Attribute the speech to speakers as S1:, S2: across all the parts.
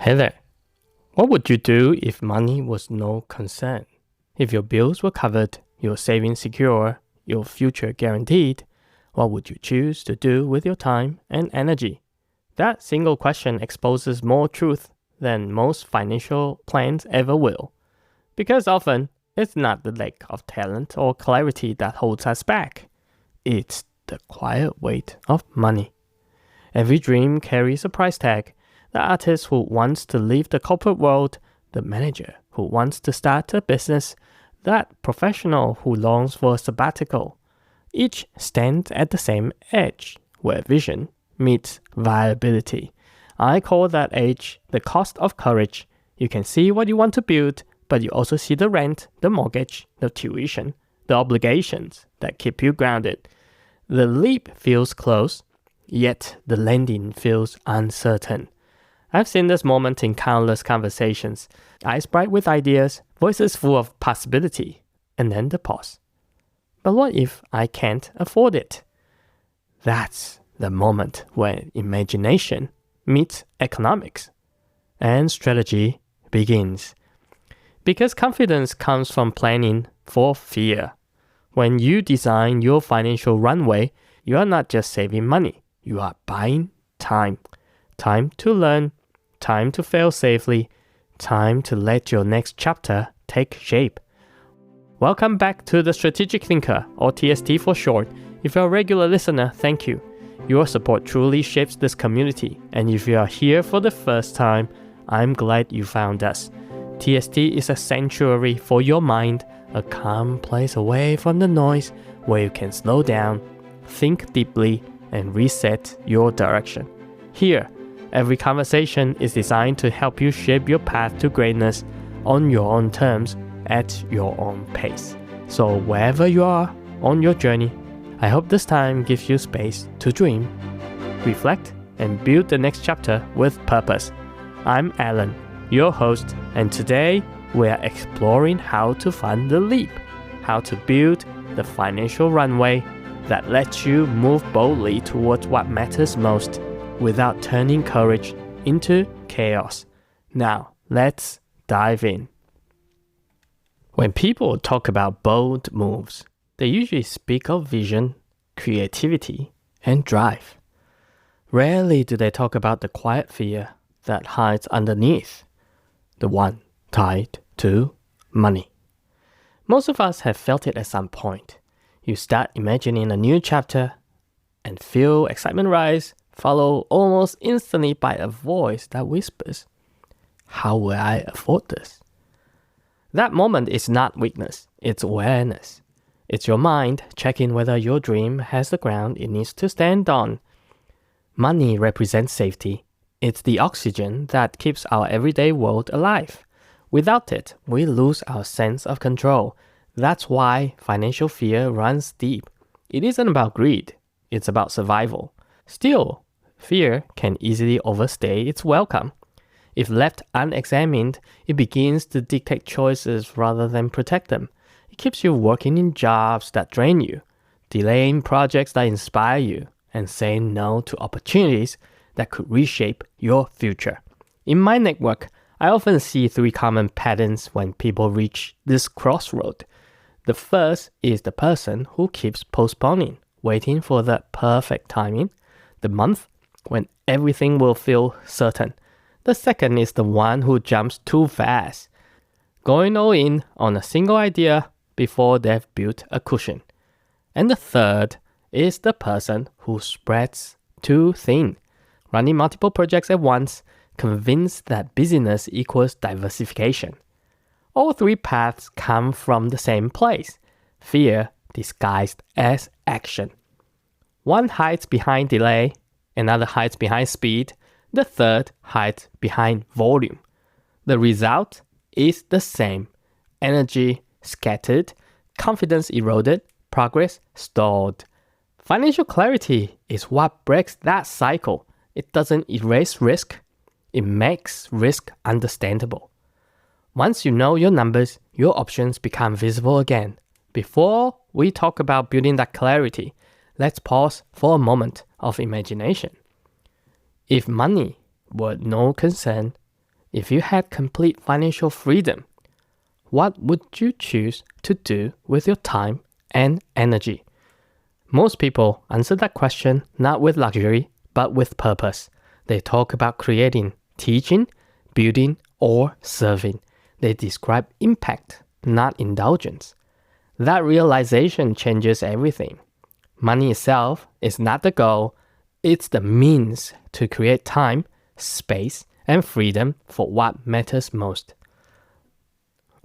S1: Hey there. What would you do if money was no concern? If your bills were covered, your savings secure, your future guaranteed, what would you choose to do with your time and energy? That single question exposes more truth than most financial plans ever will. Because often, it's not the lack of talent or clarity that holds us back. It's the quiet weight of money. Every dream carries a price tag. The artist who wants to leave the corporate world, the manager who wants to start a business, that professional who longs for a sabbatical. Each stands at the same edge, where vision meets viability. I call that edge the cost of courage. You can see what you want to build, but you also see the rent, the mortgage, the tuition, the obligations that keep you grounded. The leap feels close, yet the landing feels uncertain. I've seen this moment in countless conversations, eyes bright with ideas, voices full of possibility, and then the pause. But what if I can't afford it? That's the moment when imagination meets economics, and strategy begins. Because confidence comes from planning for fear. When you design your financial runway, you are not just saving money, you are buying time. Time to learn, time to fail safely, time to let your next chapter take shape. Welcome back to The Strategic Thinker, or TST for short. If you're a regular listener, thank you. Your support truly shapes this community, and if you are here for the first time, I'm glad you found us. TST is a sanctuary for your mind, a calm place away from the noise where you can slow down, think deeply, and reset your direction. Here, every conversation is designed to help you shape your path to greatness on your own terms, at your own pace. So wherever you are on your journey, I hope this time gives you space to dream, reflect, and build the next chapter with purpose. I'm Alan, your host, and today we are exploring how to fund the leap, how to build the financial runway that lets you move boldly towards what matters most without turning courage into chaos. Now, let's dive in. When people talk about bold moves, they usually speak of vision, creativity, and drive. Rarely do they talk about the quiet fear that hides underneath, the one tied to money. Most of us have felt it at some point. You start imagining a new chapter and feel excitement rise, followed almost instantly by a voice that whispers, "How will I afford this?" That moment is not weakness, it's awareness. It's your mind checking whether your dream has the ground it needs to stand on. Money represents safety. It's the oxygen that keeps our everyday world alive. Without it, we lose our sense of control. That's why financial fear runs deep. It isn't about greed, it's about survival. Still, fear can easily overstay its welcome. If left unexamined, it begins to dictate choices rather than protect them. It keeps you working in jobs that drain you, delaying projects that inspire you, and saying no to opportunities that could reshape your future. In my network, I often see three common patterns when people reach this crossroad. The first is the person who keeps postponing, waiting for the perfect timing, the month when everything will feel certain. The second is the one who jumps too fast, going all in on a single idea before they've built a cushion. And the third is the person who spreads too thin, running multiple projects at once, convinced that busyness equals diversification. All three paths come from the same place, fear disguised as action. One hides behind delay, another hides behind speed, the third hides behind volume. The result is the same. Energy scattered, confidence eroded, progress stalled. Financial clarity is what breaks that cycle. It doesn't erase risk, it makes risk understandable. Once you know your numbers, your options become visible again. Before we talk about building that clarity, let's pause for a moment of imagination. If money were no concern, If you had complete financial freedom, what would you choose to do with your time and energy? Most people answer that question not with luxury, but with purpose. They talk about creating, teaching, building, or serving. They describe impact, not indulgence. That realization changes everything. Money itself is not the goal, it's the means to create time, space, and freedom for what matters most.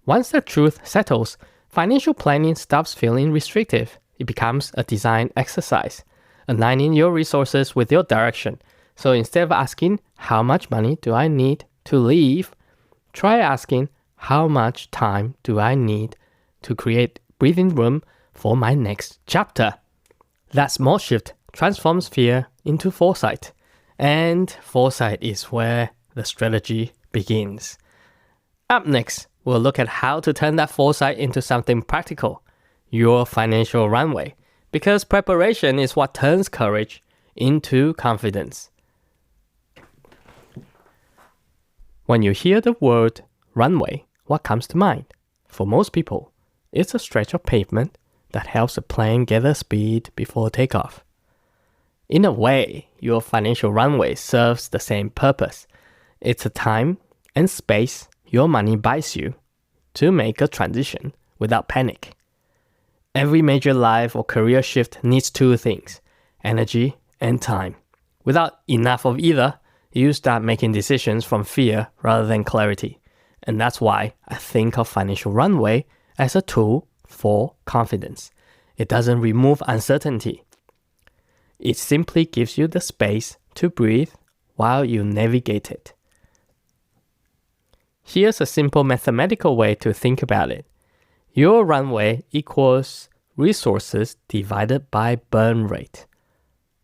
S1: Once the truth settles, financial planning stops feeling restrictive. It becomes a design exercise, aligning your resources with your direction. So instead of asking, how much money do I need to live? Try asking, how much time do I need to create breathing room for my next chapter? That small shift transforms fear into foresight. And foresight is where the strategy begins. Up next, we'll look at how to turn that foresight into something practical, your financial runway, because preparation is what turns courage into confidence. When you hear the word runway, what comes to mind? For most people, it's a stretch of pavement that helps a plane gather speed before takeoff. In a way, your financial runway serves the same purpose. It's a time and space your money buys you to make a transition without panic. Every major life or career shift needs two things, energy and time. Without enough of either, you start making decisions from fear rather than clarity. And that's why I think of financial runway as a tool for confidence. It doesn't remove uncertainty. It simply gives you the space to breathe while you navigate it. Here's a simple mathematical way to think about it. Your runway equals resources divided by burn rate.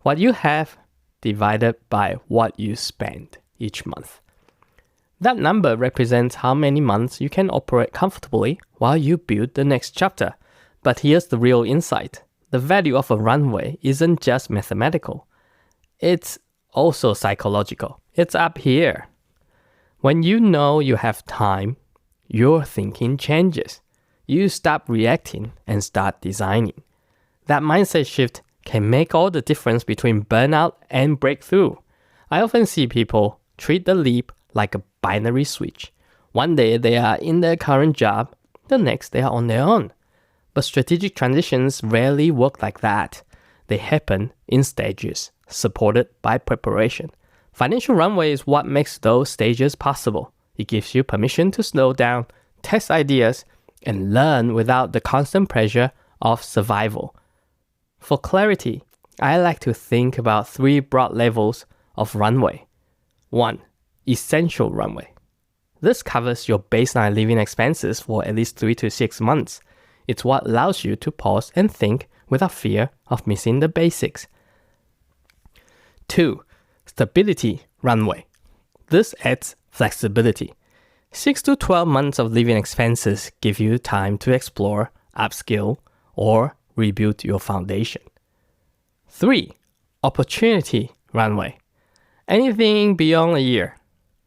S1: What you have divided by what you spend each month. That number represents how many months you can operate comfortably while you build the next chapter. But here's the real insight. The value of a runway isn't just mathematical. It's also psychological. It's up here. When you know you have time, your thinking changes. You stop reacting and start designing. That mindset shift can make all the difference between burnout and breakthrough. I often see people treat the leap like a binary switch. One day they are in their current job, the next they are on their own. But strategic transitions rarely work like that. They happen in stages, supported by preparation. Financial runway is what makes those stages possible. It gives you permission to slow down, test ideas, and learn without the constant pressure of survival. For clarity, I like to think about 3 broad levels of runway. 1. Essential runway. This covers your baseline living expenses for at least 3 to 6 months. It's what allows you to pause and think without fear of missing the basics. 2. Stability runway. This adds flexibility. 6 to 12 months of living expenses give you time to explore, upskill, or rebuild your foundation. 3. Opportunity runway. Anything beyond a year.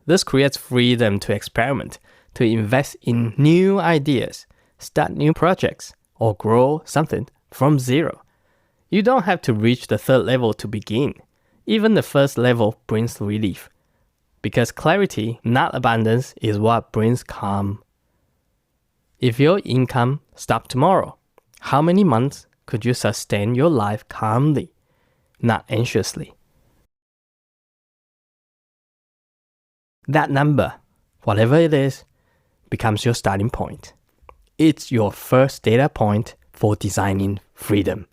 S1: This creates freedom to experiment, to invest in new ideas, start new projects, or grow something from zero. You don't have to reach the 3rd level to begin. Even the first level brings relief. Because clarity, not abundance, is what brings calm. If your income stopped tomorrow, how many months could you sustain your life calmly, not anxiously? That number, whatever it is, becomes your starting point. It's your first data point for designing freedom.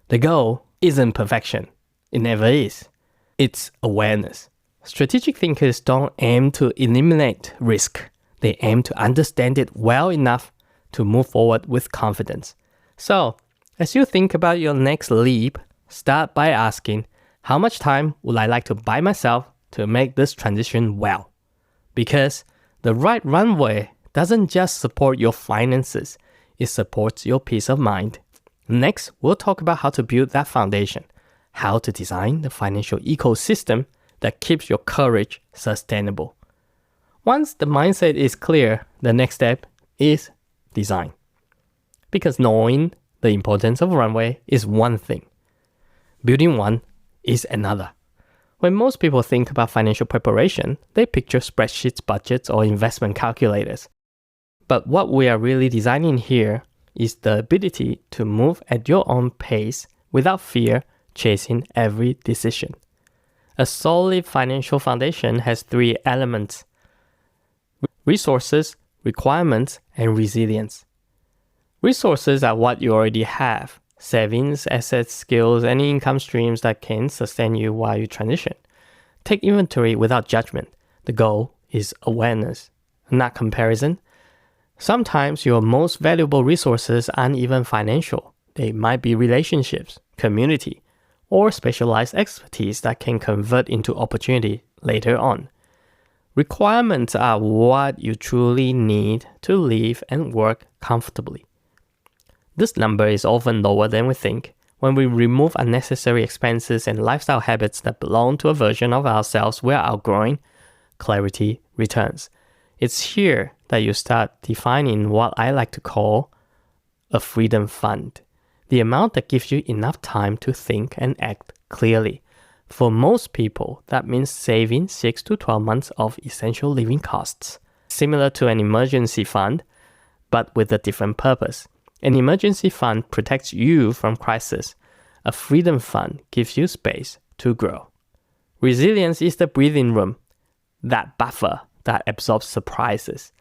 S1: The goal isn't perfection. It never is. It's awareness. Strategic thinkers don't aim to eliminate risk. They aim to understand it well enough to move forward with confidence. So, as you think about your next leap, start by asking, how much time would I like to buy myself to make this transition well? Because the right runway doesn't just support your finances, it supports your peace of mind. Next, we'll talk about how to build that foundation, how to design the financial ecosystem that keeps your courage sustainable. Once the mindset is clear, the next step is design. Because knowing the importance of Runway is one thing. Building one is another. When most people think about financial preparation, they picture spreadsheets, budgets, or investment calculators. But what we are really designing here is the ability to move at your own pace without fear chasing every decision. A solid financial foundation has 3 elements: resources, requirements, and resilience. Resources are what you already have: savings, assets, skills, any income streams that can sustain you while you transition. Take inventory without judgment. The goal is awareness, not comparison. Sometimes your most valuable resources aren't even financial. They might be relationships, community, or specialized expertise that can convert into opportunity later on. Requirements are what you truly need to live and work comfortably. This number is often lower than we think. When we remove unnecessary expenses and lifestyle habits that belong to a version of ourselves we're outgrowing, clarity returns. It's here that you start defining what I like to call a freedom fund, the amount that gives you enough time to think and act clearly. For most people, that means saving 6 to 12 months of essential living costs, similar to an emergency fund, but with a different purpose. An emergency fund protects you from crisis. A freedom fund gives you space to grow. Resilience is the breathing room, that buffer that absorbs surprises.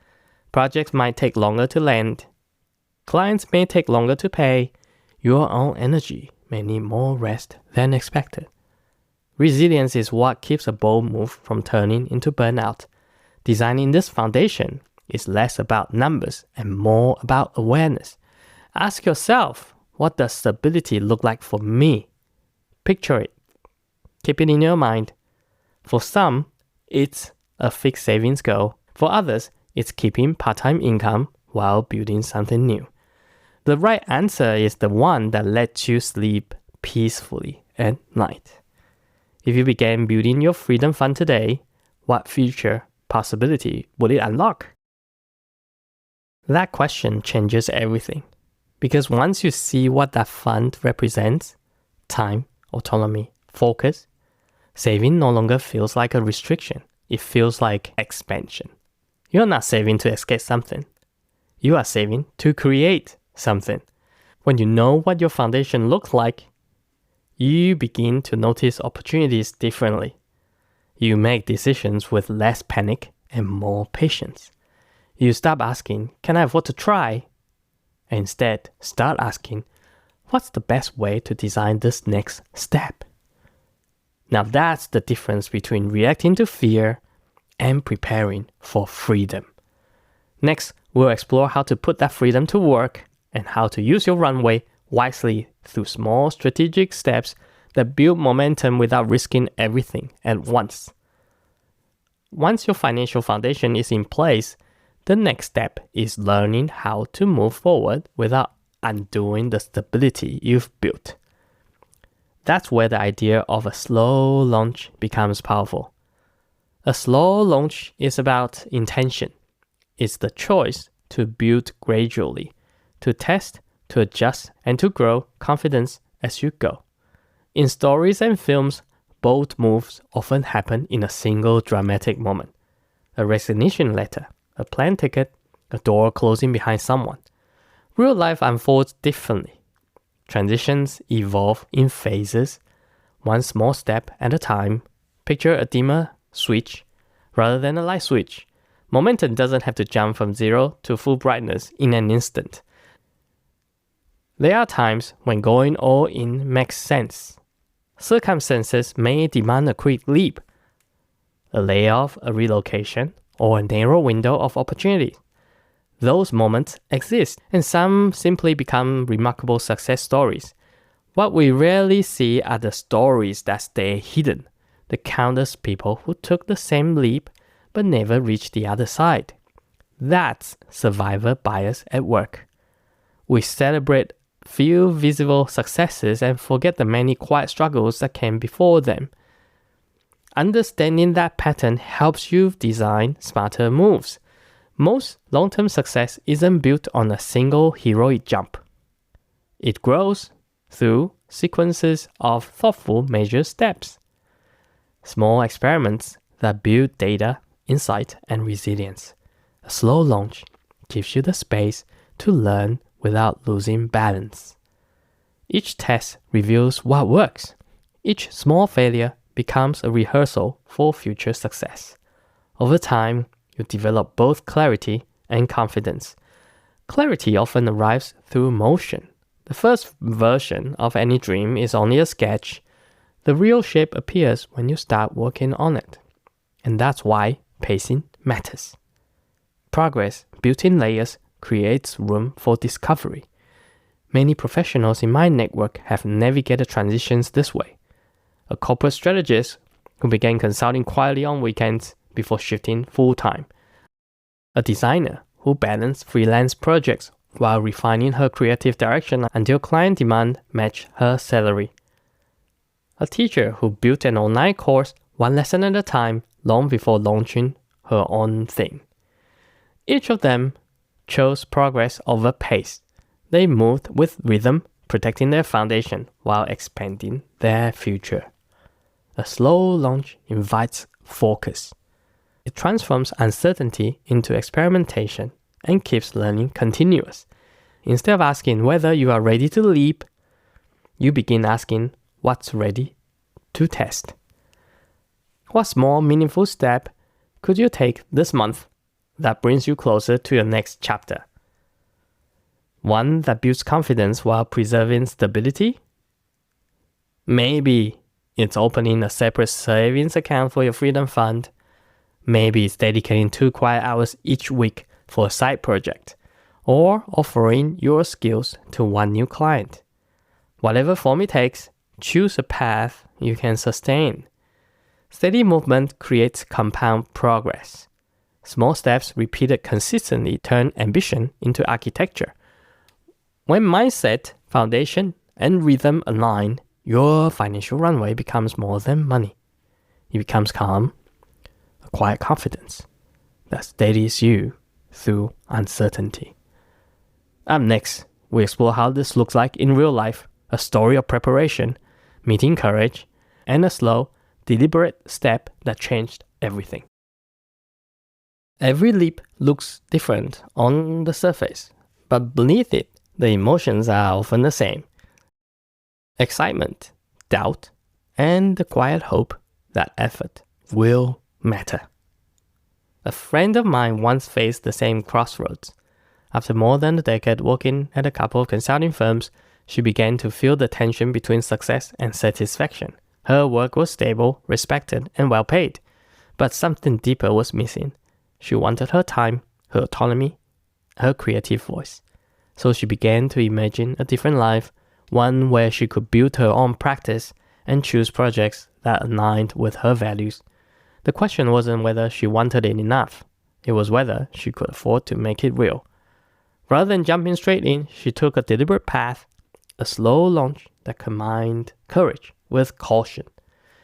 S1: Projects might take longer to land. Clients may take longer to pay. Your own energy may need more rest than expected. Resilience is what keeps a bold move from turning into burnout. Designing this foundation is less about numbers and more about awareness. Ask yourself, what does stability look like for me? Picture it. Keep it in your mind. For some, it's a fixed savings goal. For others, it's keeping part-time income while building something new. The right answer is the one that lets you sleep peacefully at night. If you began building your freedom fund today, what future possibility would it unlock? That question changes everything. Because once you see what that fund represents, time, autonomy, focus, saving no longer feels like a restriction. It feels like expansion. You're not saving to escape something. You are saving to create something. When you know what your foundation looks like, you begin to notice opportunities differently. You make decisions with less panic and more patience. You stop asking, can I afford to try? Instead, start asking, what's the best way to design this next step? Now that's the difference between reacting to fear and preparing for freedom. Next, we'll explore how to put that freedom to work and how to use your runway wisely through small strategic steps that build momentum without risking everything at once. Once your financial foundation is in place, the next step is learning how to move forward without undoing the stability you've built. That's where the idea of a slow launch becomes powerful. A slow launch is about intention. It's the choice to build gradually, to test, to adjust, and to grow confidence as you go. In stories and films, bold moves often happen in a single dramatic moment. A resignation letter, a plane ticket, a door closing behind someone. Real life unfolds differently. Transitions evolve in phases, one small step at a time. Picture a dimmer switch rather than a light switch. Momentum doesn't have to jump from 0 to full brightness in an instant. There are times when going all in makes sense. Circumstances may demand a quick leap, a layoff, a relocation, or a narrow window of opportunity. Those moments exist, and some simply become remarkable success stories. What we rarely see are the stories that stay hidden, the countless people who took the same leap but never reached the other side. That's survivor bias at work. We celebrate few visible successes and forget the many quiet struggles that came before them. Understanding that pattern helps you design smarter moves. Most long-term success isn't built on a single heroic jump. It grows through sequences of thoughtful measured steps. Small experiments that build data, insight, and resilience. A slow launch gives you the space to learn without losing balance. Each test reveals what works. Each small failure becomes a rehearsal for future success. Over time, you develop both clarity and confidence. Clarity often arrives through motion. The first version of any dream is only a sketch. The real shape appears when you start working on it. And that's why pacing matters. Progress built in layers creates room for discovery. Many professionals in my network have navigated transitions this way. A corporate strategist who began consulting quietly on weekends before shifting full-time. A designer who balanced freelance projects while refining her creative direction until client demand matched her salary. A teacher who built an online course one lesson at a time long before launching her own thing. Each of them chose progress over pace. They moved with rhythm, protecting their foundation while expanding their future. A slow launch invites focus. It transforms uncertainty into experimentation and keeps learning continuous. Instead of asking whether you are ready to leap, you begin asking what's ready to test. What small, meaningful step could you take this month that brings you closer to your next chapter? One that builds confidence while preserving stability? Maybe it's opening a separate savings account for your freedom fund. Maybe it's dedicating 2 quiet hours each week for a side project, or offering your skills to one new client. Whatever form it takes, choose a path you can sustain. Steady movement creates compound progress. Small steps repeated consistently turn ambition into architecture. When mindset, foundation, and rhythm align, your financial runway becomes more than money. It becomes calm, a quiet confidence that steadies you through uncertainty. Up next, we explore how this looks like in real life, a story of preparation, meeting courage, and a slow, deliberate step that changed everything. Every leap looks different on the surface, but beneath it, the emotions are often the same. Excitement, doubt, and the quiet hope that effort will matter. A friend of mine once faced the same crossroads. After more than a decade working at a couple of consulting firms, she began to feel the tension between success and satisfaction. Her work was stable, respected, and well paid, but something deeper was missing. She wanted her time, her autonomy, her creative voice. So she began to imagine a different life, one where she could build her own practice and choose projects that aligned with her values. The question wasn't whether she wanted it enough. It was whether she could afford to make it real. Rather than jumping straight in, she took a deliberate path, a slow launch that combined courage with caution.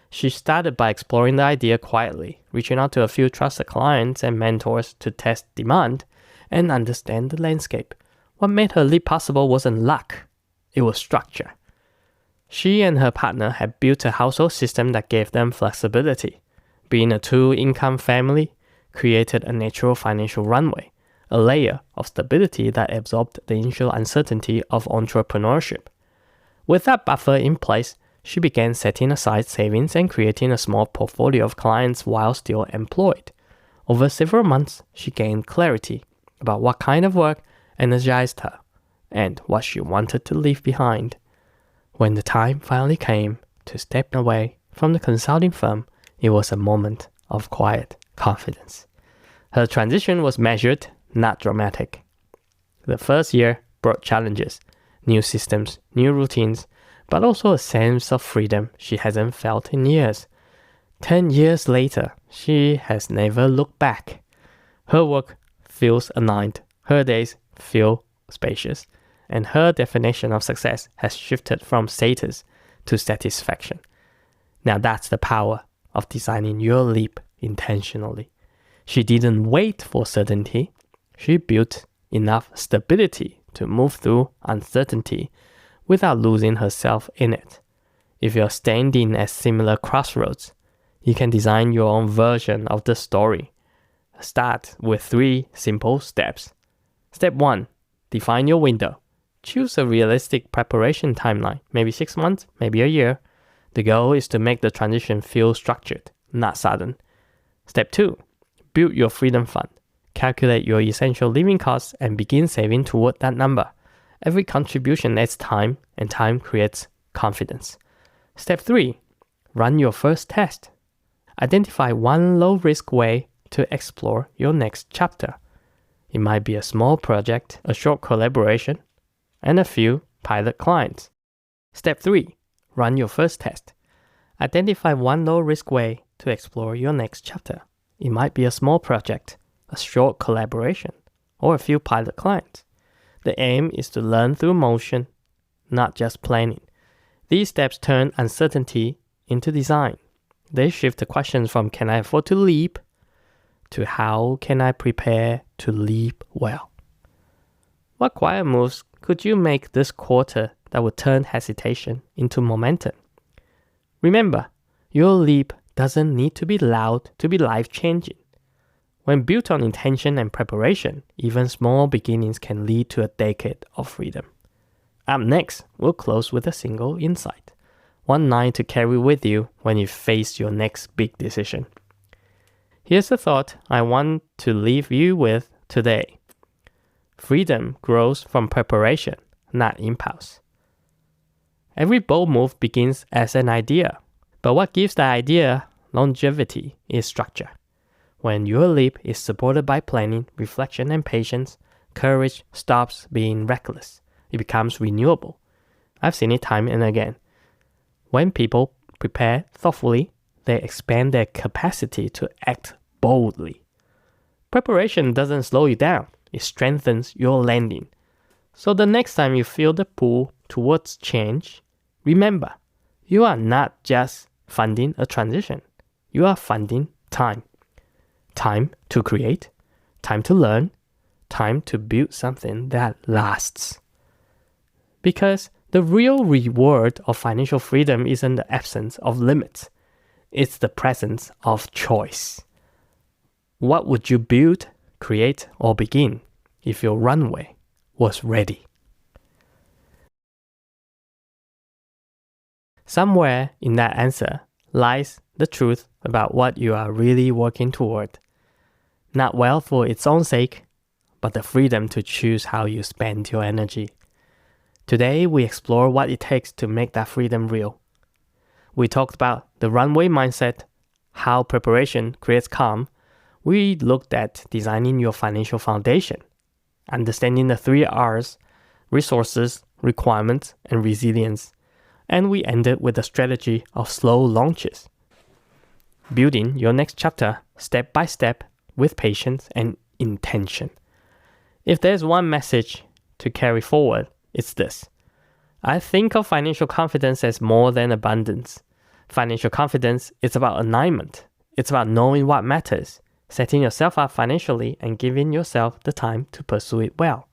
S1: She started by exploring the idea quietly, reaching out to a few trusted clients and mentors to test demand and understand the landscape. What made her leap possible wasn't luck, it was structure. She and her partner had built a household system that gave them flexibility. Being a 2-income family created a natural financial runway, a layer of stability that absorbed the initial uncertainty of entrepreneurship. With that buffer in place, she began setting aside savings and creating a small portfolio of clients while still employed. Over several months, she gained clarity about what kind of work energized her and what she wanted to leave behind. When the time finally came to step away from the consulting firm, it was a moment of quiet confidence. Her transition was measured, not dramatic. The first year brought challenges, new systems, new routines, but also a sense of freedom she hasn't felt in years. 10 years later, she has never looked back. Her work feels aligned, her days feel spacious, and her definition of success has shifted from status to satisfaction. Now that's the power of designing your leap intentionally. She didn't wait for certainty. She built enough stability to move through uncertainty without losing herself in it. If you're standing at similar crossroads, you can design your own version of the story. Start with 3 simple steps. Step 1. Define your window. Choose a realistic preparation timeline, maybe 6 months, maybe a year. The goal is to make the transition feel structured, not sudden. Step 2. Build your freedom fund. Calculate your essential living costs and begin saving toward that number. Every contribution adds time, and time creates confidence. Step 3. Run your first test. Identify one low-risk way to explore your next chapter. It might be a small project, a short collaboration, and a few pilot clients. Step 3. Run your first test. Identify one low-risk way to explore your next chapter. It might be a small project, a short collaboration, or a few pilot clients. The aim is to learn through motion, not just planning. These steps turn uncertainty into design. They shift the questions from can I afford to leap to how can I prepare to leap well. What quiet moves could you make this quarter that would turn hesitation into momentum? Remember, your leap doesn't need to be loud to be life-changing. When built on intention and preparation, even small beginnings can lead to a decade of freedom. Up next, we'll close with a single insight. One line to carry with you when you face your next big decision. Here's a thought I want to leave you with today. Freedom grows from preparation, not impulse. Every bold move begins as an idea, but what gives the idea longevity is structure. When your leap is supported by planning, reflection, and patience, courage stops being reckless. It becomes renewable. I've seen it time and again. When people prepare thoughtfully, they expand their capacity to act boldly. Preparation doesn't slow you down. It strengthens your landing. So the next time you feel the pull towards change, remember, you are not just funding a transition. You are funding time. Time to create, time to learn, time to build something that lasts. Because the real reward of financial freedom isn't the absence of limits. It's the presence of choice. What would you build, create, or begin if your runway was ready? Somewhere in that answer lies the truth about what you are really working toward. Not wealth for its own sake, but the freedom to choose how you spend your energy. Today, we explore what it takes to make that freedom real. We talked about the runway mindset, how preparation creates calm. We looked at designing your financial foundation, understanding the 3 R's, resources, requirements, and resilience. And we ended with the strategy of slow launches. Building your next chapter step by step with patience and intention. If there's one message to carry forward, it's this. I think of financial confidence as more than abundance. Financial confidence is about alignment. It's about knowing what matters, setting yourself up financially, and giving yourself the time to pursue it well.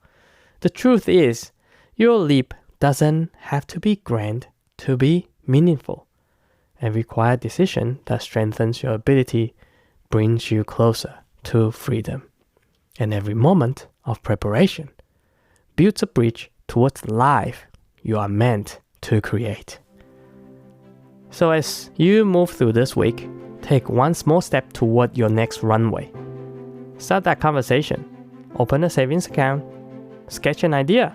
S1: The truth is, your leap doesn't have to be grand to be meaningful. Every quiet decision that strengthens your ability brings you closer to freedom. And every moment of preparation builds a bridge towards the life you are meant to create. So as you move through this week, take one small step toward your next runway. Start that conversation. Open a savings account. Sketch an idea.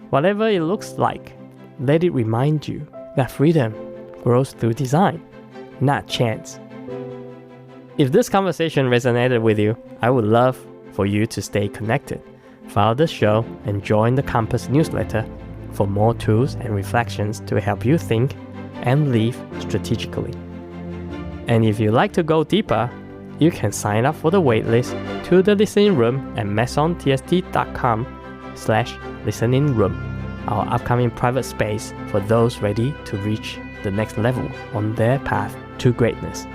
S1: Whatever it looks like, let it remind you that freedom grows through design, not chance. If this conversation resonated with you, I would love for you to stay connected. Follow the show and join the Compass newsletter for more tools and reflections to help you think and live strategically. And if you'd like to go deeper, you can sign up for the waitlist to the listening room at masontst.com/listening room, our upcoming private space for those ready to reach the next level on their path to greatness.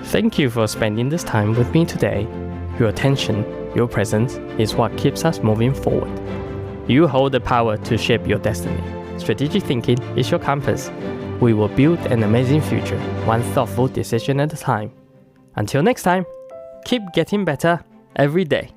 S1: Thank you for spending this time with me today. Your attention, your presence is what keeps us moving forward. You hold the power to shape your destiny. Strategic thinking is your compass. We will build an amazing future, one thoughtful decision at a time. Until next time, keep getting better every day.